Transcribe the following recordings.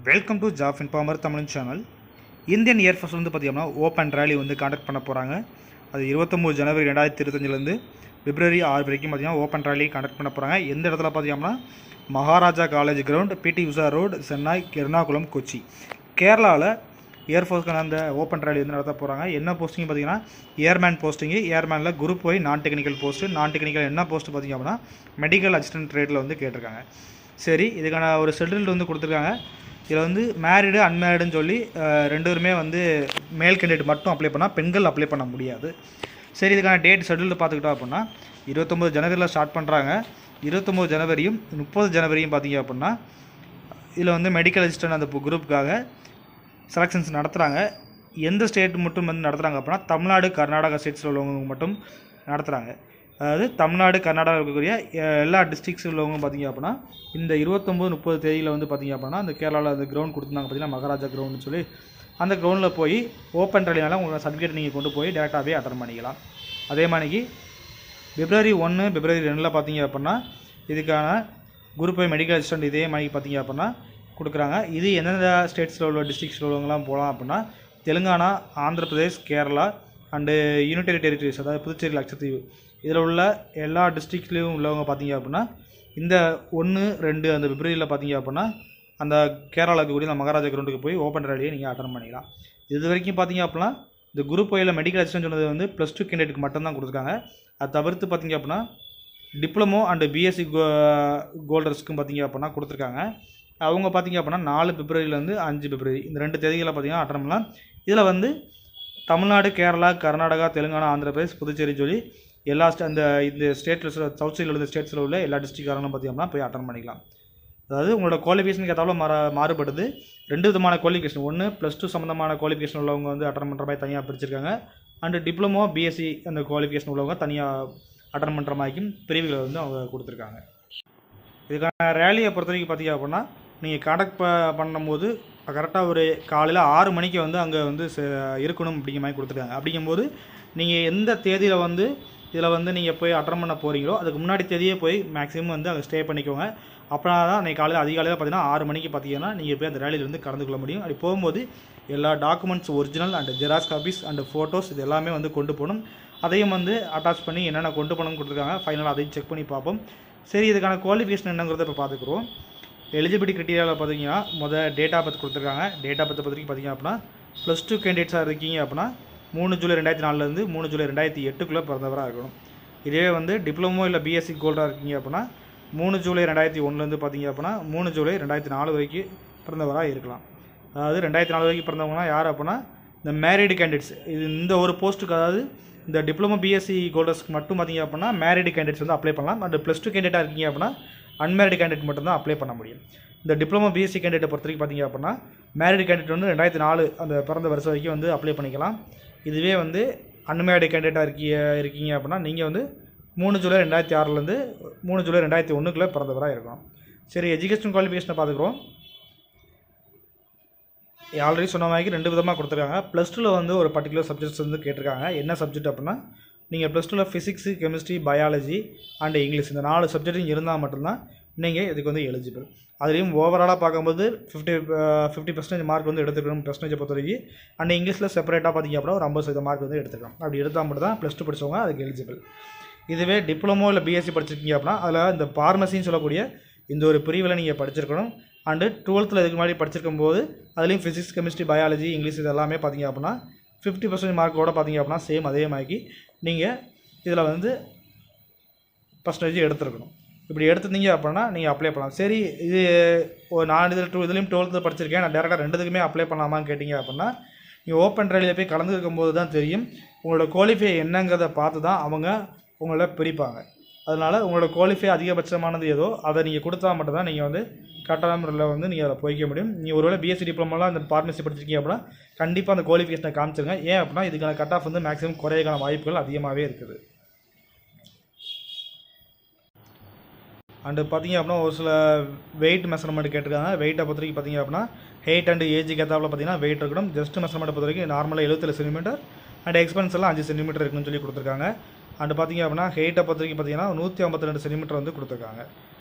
Welcome to job informer Tamil channel. Indian air force வந்து பார்த்திங்கன்னா open rally வந்து காண்டக்ட் பண்ண போகிறாங்க. அது 29 ஜனவரி 2025 பிப்ரவரி 6 வரைக்கும் பார்த்திங்கன்னா ஓப்பன் ரேலி காண்டக்ட் பண்ண போகிறாங்க. எந்த இடத்துல பார்த்திங்கன்னா மகாராஜா காலேஜ் கிரவுண்ட், பிடி உஷா ரோடு, சென்னை, எர்ணாகுளம், கொச்சி. கேரளாவில் ஏர்ஃபோர்ஸ்க்கான அந்த ஓப்பன் ரேலி வந்து நடத்த போகிறாங்க. என்ன போஸ்டிங் பார்த்திங்கன்னா ஏர்மேன் போஸ்டிங்கு. ஏர்மேனில் குரூப் ஒய் நான் டெக்னிக்கல் போஸ்ட்டு. நான் டெக்னிக்கல் என்ன போஸ்ட்டு பார்த்திங்க அப்படின்னா மெடிக்கல் அசிஸ்டன்ட் ரேட்டில் வந்து கேட்டிருக்காங்க. சரி, இதுக்கான ஒரு ஷெட்யூல் வந்து கொடுத்துருக்காங்க. இதில் வந்து மேரிடு அன்மேரிடுன்னு சொல்லி ரெண்டு பேருமே வந்து மேல் கேண்டிடேட் மட்டும் அப்ளை பண்ணால் பெண்கள் அப்ளை பண்ண முடியாது. சரி, இதுக்கான டேட் ஷெட்யூல் பார்த்துக்கிட்டோம் அப்படின்னா 29 ஜனவரியில் ஸ்டார்ட் பண்ணுறாங்க. 29 ஜனவரியும் 30 ஜனவரியும் பார்த்திங்க அப்படின்னா இதில் வந்து மெடிக்கல் அசிஸ்டன்ட் அந்த குரூப்புக்காக செலெக்ஷன்ஸ் நடத்துகிறாங்க. எந்த ஸ்டேட் மட்டும் வந்து நடத்துகிறாங்க அப்படின்னா தமிழ்நாடு, கர்நாடகா ஸ்டேட்ஸில் உள்ளவங்க மட்டும் நடத்துகிறாங்க. அதாவது தமிழ்நாடு, கர்நாடகா இருக்கக்கூடிய எல்லா டிஸ்ட்ரிக்ஸில் உள்ளவங்க பார்த்திங்க அப்படின்னா இந்த 29-30 தேதியில் வந்து பார்த்திங்க அப்படின்னா அந்த கேரளாவில் அந்த கிரவுண்ட் கொடுத்துருந்தாங்க பார்த்திங்கன்னா மகாராஜா கிரவுண்டுன்னு சொல்லி அந்த கிரவுண்டில் போய் ஓப்பன் ரேலினால உங்கள் சர்டிஃபிகேட் நீங்கள் கொண்டு போய் டேரெக்டாகவே அட்டன் பண்ணிக்கலாம். அதே மாதிரிக்கு பிப்ரவரி 1, பிப்ரவரி 2 பார்த்திங்க அப்படின்னா இதுக்கான குரூப் மெடிக்கல் அசிஸ்டன்ட் இதே மாதிரி பார்த்திங்க அப்படின்னா கொடுக்குறாங்க. இது எந்தெந்த ஸ்டேட்ஸில் உள்ள டிஸ்ட்ரிக்ஸில் உள்ளவங்களாம் போகலாம் அப்படின்னா Telangana, Andhra Pradesh, Kerala and union territories, அதாவது புதுச்சேரி, லட்சத்தீவு, இதில் உள்ள எல்லா டிஸ்ட்ரிக்ட்லேயும் உள்ளவங்க பார்த்திங்க அப்படின்னா இந்த 1, 2 அந்த பிப்ரவரியில் பார்த்திங்க அப்படின்னா அந்த கேரளாவுக்கு கூடிய அந்த மகாராஜா கிரவுண்டுக்கு போய் ஓப்பன் ரேலியை நீங்கள் அட்டன் பண்ணிக்கலாம். இது வரைக்கும் பார்த்திங்க அப்படின்னா இந்த குரூப் ஒயில் மெடிக்கல் அசிஸ்டன்ட் சொன்னது வந்து +2 கேண்டிடேட்டுக்கு மட்டும்தான் கொடுத்துருக்காங்க. அது தவிர்த்து பார்த்திங்க அப்படின்னா டிப்ளமோ அண்டு பிஎஸ்சி கோல்டர்ஸ்க்கும் பார்த்திங்க அப்படின்னா கொடுத்துருக்காங்க. அவங்க பார்த்திங்க அப்படின்னா 4 பிப்ரவரியிலேருந்து 5 பிப்ரவரி இந்த 2 தேதிகளை பார்த்திங்கன்னா அட்டன் பண்ணலாம். இதில் வந்து தமிழ்நாடு, கேரளா, கர்நாடகா, தெலுங்கானா, ஆந்திர பிரதேஷ், புதுச்சேரி சொல்லி எல்லா இந்த ஸ்டேட்டில் சவுத் சைடில் உள்ள ஸ்டேட்ஸில் உள்ள எல்லா டிஸ்ட்ரிக்ட்காரங்களும் பார்த்திங்கன்னா போய் அட்டன் பண்ணிக்கலாம். அதாவது உங்களோட குவாலிஃபிகேஷனுக்கு ஏற்றாலும் மாறுபடுது. 2 விதமான குவாலிஃபிகேஷன். ஒன்று +2 சம்மந்தமான குவாலிஃபிகேஷன் உள்ளவங்க வந்து அட்டன் பண்ணுற மாதிரி தனியாக பிரிச்சிருக்காங்க. அண்டு டிப்ளமோ, பிஎஸ்சி அந்த குவாலிஃபிகேஷன் உள்ளவங்க தனியாக அட்டன் பண்ணுற மாதிரிக்கும் பிரிவுகளை வந்து அவங்க கொடுத்துருக்காங்க. இதுக்கான ரேலியை பொறுத்த வரைக்கும் பார்த்திங்க அப்படின்னா நீங்கள் காண்டக்ட் பண்ணும்போது கரெக்டாக ஒரு காலையில் 6 மணிக்கு வந்து அங்கே வந்து இருக்கணும் அப்படிங்கிற மாதிரி கொடுத்துருக்காங்க. அப்படிங்கும்போது நீங்கள் எந்த தேதியில் வந்து இதில் வந்து நீங்கள் போய் அட்டன் பண்ண போகிறீங்களோ அதுக்கு முன்னாடி தேதியே போய் மேக்ஸிமம் வந்து அங்கே ஸ்டே பண்ணிக்கோங்க. அப்படின்னா தான் அன்றைக்கி காலையில் அதிகாலையில் பார்த்தீங்கன்னா 6 மணிக்கு பார்த்தீங்கன்னா நீங்கள் போய் அந்த ரேலியில் வந்து கலந்து கொள்ள முடியும். அப்படி போகும்போது எல்லா documents original and xerox copies and photos இது எல்லாமே வந்து கொண்டு போகணும். அதையும் வந்து அட்டாச் பண்ணி என்னென்ன கொண்டு போகணும்னு கொடுத்துருக்காங்க. ஃபைனலாக அதையும் செக் பண்ணி பார்ப்போம். சரி, இதுக்கான குவாலிஃபிகேஷன் என்னங்கிறத இப்போ பார்த்துக்குறோம். எலிஜிபிலிட்டி க்ரைட்டீரியாவில் பார்த்தீங்கன்னா டேட் ஆஃப் பர்த் கொடுத்துருக்காங்க. டேட் ஆஃப் பர்த் பற்றி பார்த்திங்க அப்படின்னா +2 கேண்டிடேட்ஸாக இருக்கீங்க அப்படின்னா 3 ஜூலை 2004 3 ஜூலை 2008 பிறந்தவராக இருக்கணும். இதே வந்து டிப்ளமோ இல்லை பிஎஸ்சி கோல்டாக இருக்கீங்க அப்படின்னா 3 ஜூலை 2001 பார்த்திங்க அப்படின்னா 3 ஜூலை 2004 வரைக்கும் பிறந்தவராக இருக்கலாம். அதாவது 2004 வரைக்கும் பிறந்தவங்கன்னா யார் அப்படின்னா இந்த மேரிடு கேண்டிடேட்ஸ். இது இந்த ஒரு போஸ்ட்டுக்கு, அதாவது இந்த டிப்ளமோ பிஎஸ்சி கோல்டர்ஸ்க்கு மட்டும் பார்த்திங்க அப்படின்னா மேரிடு கேண்டிடேட்ஸ் வந்து அப்ளை பண்ணலாம். அந்த +2 கேண்டிடேட்டாக இருக்கீங்க அப்படின்னா அன்மேரிடு கேண்டிடேட் மட்டும்தான் அப்ளை பண்ண முடியும். இந்த டிப்ளமோ பிஎஸ்சி கேண்டிடேட்டை பொறுத்த வரைக்கும் பார்த்திங்க அப்படின்னா மேரிடு கேண்டிடேட் வந்து 2004 அந்த பிறந்த வருஷம் வரைக்கும் வந்து அப்ளை பண்ணிக்கலாம். இதுவே வந்து அன்மேரிடு கேண்டிடேட்டாக இருக்கீங்க அப்படின்னா நீங்கள் வந்து 3 ஜூலை 2006 3 ஜூலை 2001 பிறந்தவராக இருக்கணும். சரி, எஜுகேஷன் குவாலிஃபிகேஷனை பார்த்துக்குறோம். ஆல்ரெடி சொன்ன மாதிரி 2 விதமாக கொடுத்துருக்காங்க. +2 வந்து ஒரு பர்டிகுலர் சப்ஜெக்ட்ஸ் வந்து கேட்டிருக்காங்க. என்ன சப்ஜெக்ட் அப்படின்னா நீங்கள் +2 physics, chemistry, biology and English இந்த 4 சப்ஜெக்ட்டும் இருந்தால் மட்டும்தான் நீங்கள் இதுக்கு வந்து எலிஜிபிள். அதுலேயும் ஓவராலாக பார்க்கும்போது 50% மார்க் வந்து எடுத்துக்கணும் பெர்சன்டேஜை பொறுத்த வரைக்கும். அண்ட் இங்கிலீஷில் செப்பரேட்டாக பார்த்திங்க அப்படின்னா ஒரு 50% மார்க் வந்து எடுத்துக்கலாம். அப்படி எடுத்தால் மட்டும் தான் +2 படித்தவங்க அதுக்கு எலிஜிபிள். இதுவே டிப்ளமோ இல்லை பிஎஸ்சி படிச்சிருக்கீங்க அப்படின்னா அதில் இந்த ஃபார்மசின்னு சொல்லக்கூடிய இந்த ஒரு பிரிவில் நீங்கள் படிச்சிருக்கணும். அண்டு 12th இதுக்கு முன்னாடி படிச்சிருக்கும் போது அதுலேயும் ஃபிசிக்ஸ், கெமிஸ்ட்ரி, பயாலஜி, இங்கிலீஷ் இது எல்லாமே பார்த்திங்க அப்படின்னா 50% மார்க்கோடு பார்த்திங்க அப்படின்னா சேம் அதே மாதிரி நீங்கள் இதில் வந்து பர்சன்டேஜ் எடுத்துருக்கணும். இப்படி எடுத்துருந்தீங்க அப்படின்னா நீங்கள் அப்ளை பண்ணலாம். சரி, இது நான் இதுலேயும் 12th படிச்சிருக்கேன், நான் டேரெக்டாக 2த்துக்குமே அப்ளை பண்ணலாமான்னு கேட்டிங்க அப்படின்னா நீங்கள் ஓப்பன் ரேலியில் போய் கலந்துருக்கும் போது தான் தெரியும். உங்களோட குவாலிஃபை என்னங்கிறத பார்த்து தான் அவங்க உங்களை பிரிப்பாங்க. அதனால் உங்களோட குவாலிஃபை அதிகபட்சமானது ஏதோ அதை நீங்கள் கொடுத்தா மட்டும்தான் நீங்கள் வந்து கரெக்டான முறையில் வந்து நீங்கள் அதில் போய்க்க முடியும். நீங்கள் ஒருவேளை பிஎஸ்சி டிப்ளமோலாம் அந்த ஃபார்மசி படிச்சிருக்கீங்க அப்படின்னா கண்டிப்பாக அந்த குவாலிஃபிகேஷனை காமிச்சிருங்க. ஏன் அப்படின்னா இதுக்கான கட் ஆஃப் வந்து மேக்ஸிமம் குறையக்கான வாய்ப்புகள் அதிகமாகவே இருக்குது. அண்டு பார்த்திங்க அப்படின்னா ஒரு சில வெயிட் மெஷர்மெண்ட் கேட்டிருக்காங்க. வெயிட்டை பொறுத்த வரைக்கும் பார்த்திங்க அப்படின்னா ஹைட் அண்டு ஏஜுக்கு ஏற்றாப்புல பார்த்திங்கன்னா வெயிட் இருக்கணும். ஜஸ்ட் மெஷர்மெண்ட்டை பொறுத்த வரைக்கும் நார்மலாக 77 சென்டிமீட்டர் அண்ட் எக்ஸ்பென்ஸ் எல்லாம் 5 சென்டிமீட்டர் இருக்குன்னு சொல்லி கொடுத்துருக்காங்க. அண்டு பார்த்திங்க அப்படின்னா ஹைட்டை பொறுத்த வரைக்கும் பார்த்திங்கன்னா 152 சென்டிமீட்டர் வந்து கொடுத்துருக்காங்க.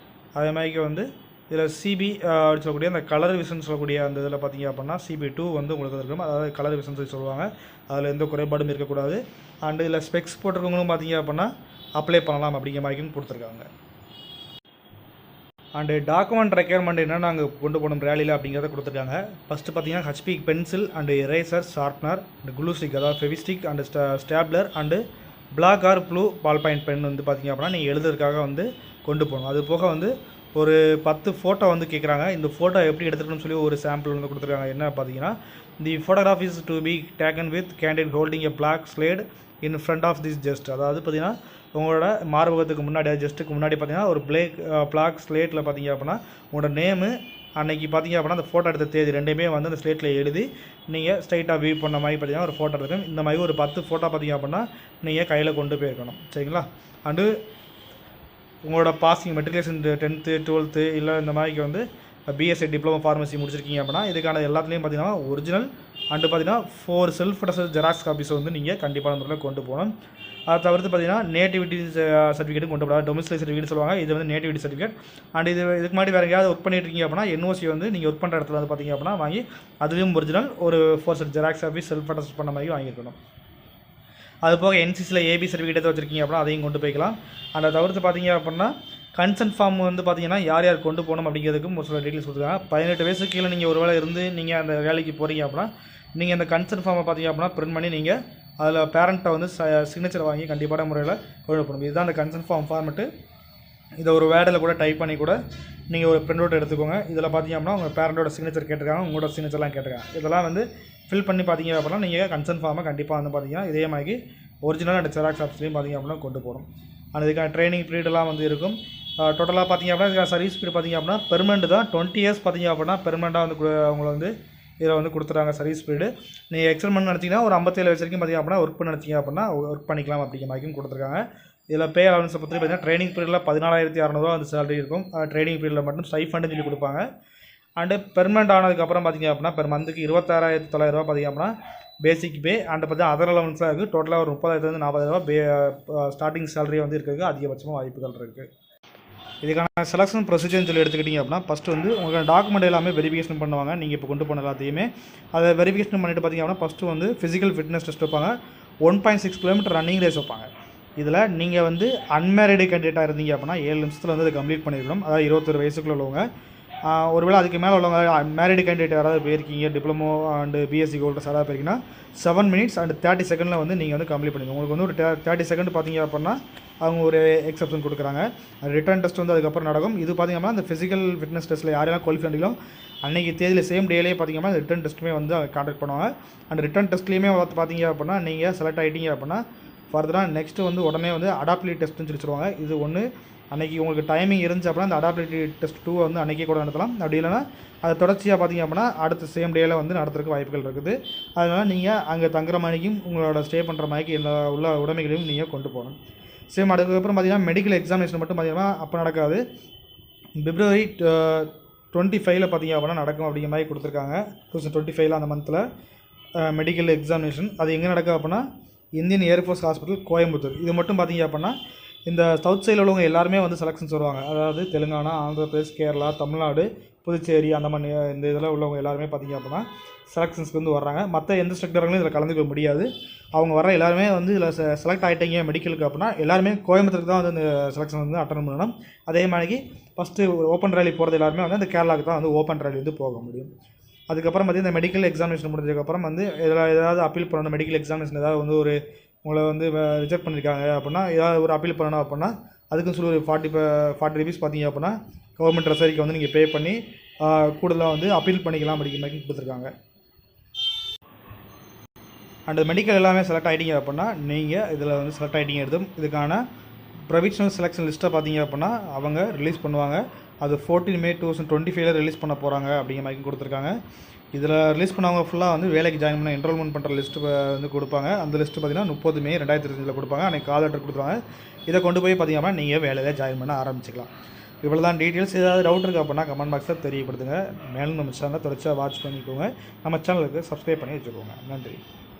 அதே மாதிரி வந்து இதில் சிபி அப்படின்னு சொல்லக்கூடிய அந்த கலர் விஷன் சொல்லக்கூடிய அந்த இதில் பார்த்தீங்க அப்படின்னா CB2 வந்து உங்களுக்கு இருக்கும். அதாவது கலர் விஷன் சொல்லி சொல்லுவாங்க. அதில் எந்த குறைபாடும் இருக்கக்கூடாது. அண்டு இதில் ஸ்பெக்ஸ் போட்டிருக்கவங்களும் பார்த்தீங்க அப்படின்னா அப்ளை பண்ணலாம் அப்படிங்கிற மாதிரியும் கொடுத்துருக்காங்க. அண்டு டாக்குமெண்ட் ரெக்யர்மெண்ட் என்னென்ன நாங்கள் கொண்டு போகணும் ரேலியில் அப்படிங்கிறத கொடுத்துருக்காங்க. ஃபஸ்ட்டு பார்த்தீங்கன்னா HP pencil and eraser, sharpener, and glue stick, அதாவது Fevistik and stapler and black or blue ball point pen வந்து பார்த்திங்க அப்படின்னா நீங்கள் எழுதுறதுக்காக வந்து கொண்டு போகணும். அது போக வந்து ஒரு 10 ஃபோட்டோ வந்து கேட்குறாங்க. இந்த ஃபோட்டோ எப்படி எடுத்துக்கணும்னு சொல்லி ஒரு சாம்பிள் வந்து கொடுத்துருக்காங்க. என்ன பார்த்தீங்கன்னா, the photograph is to be taken with candid holding a black slate in front of this just. அதாவது பார்த்தீங்கன்னா உங்களோட மார்பகத்துக்கு முன்னாடி ஜஸ்ட்டுக்கு முன்னாடி பார்த்தீங்கன்னா ஒரு பிளாக் ஸ்லேட்டில் பார்த்தீங்க அப்படின்னா உங்களோட நேமு அன்றைக்கி பார்த்தீங்க அப்படின்னா அந்த ஃபோட்டோ எடுத்த தேதி ரெண்டுமே வந்து அந்த ஸ்லேட்டில் எழுதி நீங்கள் ஸ்ட்ரைட்டாக வியூ பண்ண மாதிரி பார்த்தீங்கன்னா ஒரு ஃபோட்டோ எடுக்கணும். இந்த மாதிரி ஒரு 10 ஃபோட்டோ பார்த்தீங்க அப்படின்னா நீங்கள் கையில் கொண்டு போயிருக்கணும். சரிங்களா? அண்டு உங்களோட பாசிங் மெட்ரிகுலேஷன் 10th 12th இல்லை இந்த மாதிரிக்கு வந்து BSc டிப்ளமோ ஃபார்மசி முடிச்சிருக்கீங்க அப்படின்னா இதுக்கான எல்லாத்துலேயும் பார்த்தீங்கன்னா ஒரிஜினல் அண்டு பார்த்தீங்கன்னா 4 செல்ஃப் அட்டஸ்டட் ஜெராக்ஸ் காப்பீஸ் வந்து நீங்கள் கண்டிப்பான முறையில் கொண்டு போகணும். அதை தவிர்த்து பார்த்தீங்கன்னா நேட்டிவிட்டி சர்டிஃபிகேட்டும் கொண்டு போகலாம். டொமிசைல் சர்டிஃபிகேட் சொல்லுவாங்க. இது வந்து நேட்டிவிட்டி சர்டிஃபிகேட். அண்ட் இதுக்கு முன்னாடி வேறு எங்கேயாவது ஒர்க் பண்ணிட்டு இருக்கீங்க அப்படின்னா NOC வந்து நீங்கள் ஒர்க் பண்ணுற இடத்துல வந்து பார்த்தீங்க அப்படின்னா வாங்கி அதுலேயும் ஒரிஜினல் ஒரு 4 set xerox copies self attest பண்ண மாதிரி வாங்கியிருக்கணும். அது போக NCCயில் AB சர்டிஃபிகேட் வச்சுருக்கீங்க அப்படின்னா அதையும் கொண்டு போய்க்கலாம். அதை தவிர்த்து பார்த்தீங்க அப்படின்னா கன்சென்ட் ஃபார்ம் வந்து பார்த்தீங்கன்னா யார் யார் கொண்டு போகணும் அப்படிங்கிறதுக்கும் ஒரு சில டீட்டெயில்ஸ் கொடுத்துருக்காங்க. 18 வயசுக்கு கீழே நீங்கள் ஒரு வேளை இருந்து நீங்கள் அந்த வேலைக்கு போகிறீங்க அப்படின்னா நீங்கள் அந்த கன்சென்ட் ஃபார்மை பார்த்தீங்க அப்படின்னா பிரிண்ட் பண்ணி நீங்கள் அதில் பேரண்ட்டை வந்து சிக்னேச்சர் வாங்கி கண்டிப்பான முறையில் கொண்டு போகணும். இதுதான் அந்த கன்சென்ட் ஃபார்மெட்டு. இதை ஒரு வேர்டில் கூட டைப் பண்ணி கூட நீங்கள் ஒரு பிரிண்ட் அவுட் எடுத்துக்கோங்க. இதில் பார்த்தீங்க அப்படின்னா உங்கள் பேரண்ட்டோட சிக்னேச்சர் கேட்டிருக்காங்க, உங்களோட சிக்னேச்சர்லாம் கேட்டிருக்காங்க. இதெல்லாம் வந்து ஃபில் பண்ணி பார்த்தீங்க அப்படின்னா நீங்கள் கன்சென்ட் ஃபார்மை கண்டிப்பாக வந்து பார்த்தீங்கன்னா இதே மாதிரி ஒரிஜினல் அண்ட் ஜெராக்ஸ் ஆப்ஸ்லேயும் பார்த்தீங்க அப்படின்னா கொண்டு போகணும். அண்ட் இதுக்கான ட்ரைனிங் பீரியடெல்லாம் வந்து இருக்கும். டோட்டலாக பார்த்தீங்க அப்படின்னா இதுக்கான சர்வீஸ் பீரியட் பார்த்தீங்க அப்படின்னா பெர்மனெண்ட் தான். 20 இயர்ஸ் பார்த்தீங்க அப்படின்னா பெர்மனெண்ட்டாக வந்து அவங்கள வந்து இதில் வந்து கொடுத்துறாங்க சர்வீஸ் பீரியடு. நீங்கள் எக்ஸ்டெண்ட் பண்ண நினச்சிங்கன்னா ஒரு 57 வயசு வரைக்கும் பார்த்தீங்க அப்படின்னா ஒர்க் பண்ண நினச்சிங்க அப்படின்னா ஒர்க் பண்ணிக்கலாம் அப்படிங்கிற மாதிரியும் கொடுத்துருக்காங்க. இதில் பே அலவன்ஸை பொறுத்து பார்த்தீங்கன்னா ட்ரைனிங் பீரியடில் 14,600 வந்து சேலரி இருக்கும். ட்ரைனிங் பீரியடில் மட்டும் ஸ்டைஃபண்டுன்னு சொல்லி கொடுப்பாங்க. அண்டு பெர்மனெண்ட் ஆனதுக்கப்புறம் பார்த்தீங்க அப்படின்னா பெர் மந்த்துக்கு 26,900 பார்த்தீங்க அப்படின்னா பேசிக் பே. அண்ட் பார்த்தீங்கன்னா அதர் அலவன்ஸாக இருக்குது. டோட்டலாக ஒரு 30,000 40,000 ஸ்டார்டிங் சேலரி வந்து இருக்கிறதுக்கு அதிகபட்சமாக வாய்ப்புகள் இருக்குது. இதுக்கான செலக்ஷன் ப்ரொசீஜர்னு சொல்லி எடுத்துக்கிட்டிங்க அப்படின்னா ஃபஸ்ட்டு வந்து உங்களுக்கு டாக்குமெண்ட் எல்லாமே வெரிஃபிகேஷன் பண்ணுவாங்க. நீங்கள் இப்போ கொண்டு போன எல்லாத்தையுமே அதை வெரிஃபிகேஷன் பண்ணிட்டு பார்த்தீங்க அப்படின்னா ஃபஸ்ட்டு வந்து ஃபிசிக்கல் ஃபிட்னஸ் டெஸ்ட் வைப்பாங்க. 1.6 கிலோமீட்டர் ரன்னிங் ரேஸ் வைப்பாங்க. இதில் நீங்கள் வந்து அன்மேரிடு கேண்டிடேட்டாக இருந்தீங்க அப்படின்னா 7 நிமிஷத்தில் வந்து அதை கம்ப்ளீட் பண்ணிடணும். அதாவது 21 வயசுக்குள்ள உள்ளவங்க. ஒருவேளை அதுக்கு மேலே உள்ளவங்க மேரிடு கேண்டிடேட் யாராவது போயிருக்கீங்க, டிப்ளமோ அண்டு BSc ஹோல்டர்ஸ் யாராவது போயிருக்கீங்கன்னா 7 minutes அண்ட் 30 செகண்டில் வந்து நீங்கள் வந்து கம்ப்ளீட் பண்ணிடுங்க. உங்களுக்கு வந்து ஒரு 30 செகண்ட் பார்த்தீங்க அப்படின்னா அவங்க ஒரு எக்ஸப்ஷன் கொடுக்குறாங்க. ரிட்டன் டெஸ்ட் வந்து அதுக்கப்புறம் நடக்கும். இது பார்த்தீங்கன்னா அந்த ஃபிசிக்கல் ஃபிட்னஸ் டெஸ்ட்டில் யாரெல்லாம் குவாலிஃபை பண்ணிங்களோ அன்றைக்கி தேதியில் சேம் டேலேயே பார்த்தீங்கன்னா ரிட்டன் டெஸ்ட்டுமே வந்து கான்டாக்ட் பண்ணுவாங்க. அண்ட் ரிட்டன் டெஸ்ட்லேயுமே பார்த்தீங்க அப்படின்னா நீங்கள் செலக்ட் ஆகிட்டீங்க அப்படின்னா ஃபர்தராக நெக்ஸ்ட்டு வந்து உடனே வந்து அடாப்டிலிட்டி டெஸ்ட்டுன்னு சொல்லிடுவாங்க. இது ஒன்று அன்றைக்கி உங்களுக்கு டைமிங் இருந்துச்சு அப்படின்னா அந்த அடாப்டிலிட்டி டெஸ்ட் 2 வந்து அன்றைக்கே கூட நடத்தலாம். அப்படி இல்லைனா அதை தொடர்ச்சியாக பார்த்தீங்க அப்படின்னா அடுத்த சேம் டேயில் வந்து நடத்துறதுக்கு வாய்ப்புகள் இருக்குது. அதனால் நீங்கள் அங்கே தங்குற மாதிரிக்கும் உங்களோட ஸ்டே பண்ணுற மாதிரிக்கு எல்லா உள்ள உடைமைகளையும் நீங்கள் கொண்டு போகணும். சேம் அதுக்கப்புறம் பார்த்தீங்கன்னா மெடிக்கல் எக்ஸாமினேஷன் மட்டும் பார்த்தீங்கன்னா அப்போ நடக்காது. February 25 பார்த்தீங்க அப்படின்னா நடக்கும் அப்படிங்கிற மாதிரி கொடுத்துருக்காங்க. 2025 அந்த மந்தில் மெடிக்கல் எக்ஸாமினேஷன். அது எங்கே நடக்கும் அப்படின்னா இந்தியன் ஏர்ஃபோர்ஸ் ஹாஸ்பிட்டல் கோயம்புத்தூர். இது மட்டும் பார்த்தீங்க அப்படின்னா இந்த சவுத் சைடில் உள்ளவங்க எல்லாருமே வந்து செலெக்ஷன்ஸ் வருவாங்க. அதாவது தெலுங்கானா, ஆந்திர பிரதேஷ், கேரளா, தமிழ்நாடு, புதுச்சேரி அந்த மாதிரி இந்த இதில் உள்ளவங்க எல்லாருமே பார்த்திங்க அப்படின்னா செலெக்ஷன்ஸ்க்கு வந்து வர்றாங்க. மற்ற எந்த செக்டர்களும் இதில் கலந்துக்க முடியாது. அவங்க வர எல்லாருமே வந்து இதில் செலக்ட் ஆகிட்டீங்க மெடிக்கலுக்கு அப்படின்னா எல்லாருமே கோயம்புத்தூருக்கு தான் வந்து இந்த செலெக்ஷன் வந்து அட்டன் பண்ணணும். அதே மாதிரி ஃபஸ்ட்டு ஓப்பன் ரேலி போகிறது எல்லாருமே வந்து அந்த கேரளாவுக்கு தான் வந்து ஓப்பன் ரேலி வந்து போக முடியும். அதுக்கப்புறம் பார்த்திங்கன்னா இந்த மெடிக்கல் எக்ஸாமினேஷன் முடிஞ்சதுக்கப்புறம் வந்து இதில் ஏதாவது அப்பீல் பண்ணணும். மெடிக்கல் எக்ஸாமினேஷன் ஏதாவது வந்து ஒரு உங்களை வந்து ரிஜெக்ட் பண்ணியிருக்காங்க அப்படின்னா ஏதாவது ஒரு அப்பீல் பண்ணணும் அப்படின்னா அதுக்குன்னு சொல்லி ஒரு 40 rupees பார்த்தீங்க அப்படின்னா கவர்மெண்ட் ட்ரெஸரிக்கு வந்து நீங்கள் பே பண்ணி கூடுதலாக வந்து அப்பீல் பண்ணிக்கலாம் அப்படிங்கிற மாதிரி கொடுத்துருக்காங்க. அண்ட் மெடிக்கல் எல்லாமே செலக்ட் ஆகிட்டீங்க அப்படின்னா நீங்கள் இதில் வந்து செலக்ட் ஆகிட்டீங்க எடுத்து இதுக்கான ப்ரொவிஷனல் செலெக்ஷன் லிஸ்ட்டை பார்த்தீங்க அப்படின்னா அவங்க ரிலீஸ் பண்ணுவாங்க. அது 14 May 2025 ரிலீஸ் பண்ண போகிறாங்க அப்படிங்கிற மாதிரி கொடுத்துருக்காங்க. இதில் ரிலீஸ் பண்ணவங்க ஃபுல்லாக வந்து வேலைக்கு ஜாயின் பண்ண என்ரோல்மெண்ட் பண்ணுற லிஸ்ட்டு வந்து கொடுப்பாங்க. அந்த லிஸ்ட்டு பார்த்தீங்கன்னா 30 May 2025 கொடுப்பாங்க. அன்றைக்கி கால் லெட்டர் கொடுத்துருவாங்க. இதை கொண்டு போய் பார்த்தீங்கன்னா நீங்கள் வேலையில் ஜாயின் பண்ண ஆரம்பிச்சிக்கலாம். இவ்வளோ தான் டீட்டெயில்ஸ். ஏதாவது டவுட் இருக்குது அப்படின்னா கமெண்ட் பாக்ஸில் தெரியப்படுத்துங்க. மேலும் நம்ம சேனலை தொடர்ச்சியாக வாட்ச் பண்ணிக்கோங்க. நம்ம சேனலுக்கு சப்ஸ்கிரைப் பண்ணி வச்சுக்கோங்க. நன்றி.